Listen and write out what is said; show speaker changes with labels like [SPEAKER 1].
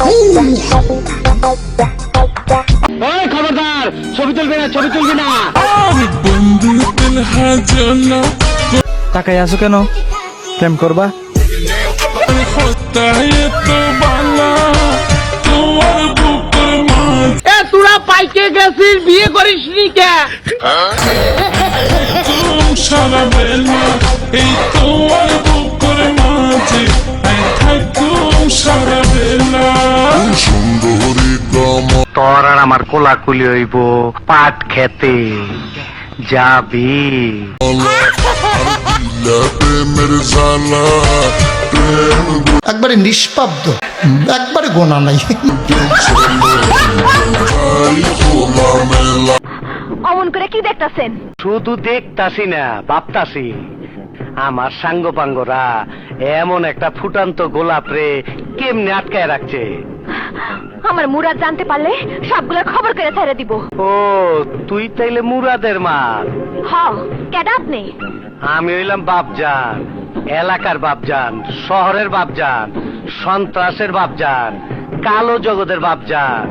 [SPEAKER 1] ওই খবরদার, ছবি তুলবি না, ছবি তুলবি না।
[SPEAKER 2] তাকাই আছো কেন? প্রেম করবা?
[SPEAKER 1] এ তোরা পাইকে গেছিস, বিয়ে করিস নি কে? তোর আর আমার কোলাকুলি হইব পাট খেতে যাবি।
[SPEAKER 3] একবারে নিষ্পাব্দ, একবারে গোনা নাই।
[SPEAKER 4] অমন করে কি দেখতাছেন?
[SPEAKER 1] শুধু দেখতাছি না, ভাবতাছি আমার সাঙ্গ পাঙ্গরা এমন একটা ফুটান্ত গোলাপ রে কেমনে আটকায় রাখছে।
[SPEAKER 4] আমার মুরাদ জানতে পারলে সবগুলোর খবর করে ছেড়ে দিব।
[SPEAKER 1] ও তুই তাইলে মুরাদের মা?
[SPEAKER 4] হ, কেডা আপনি?
[SPEAKER 1] আমি হইলাম বাপজান, এলাকার বাপজান, শহরের বাপজান, সন্ত্রাসের বাপজান, কালো জগতের বাপজান।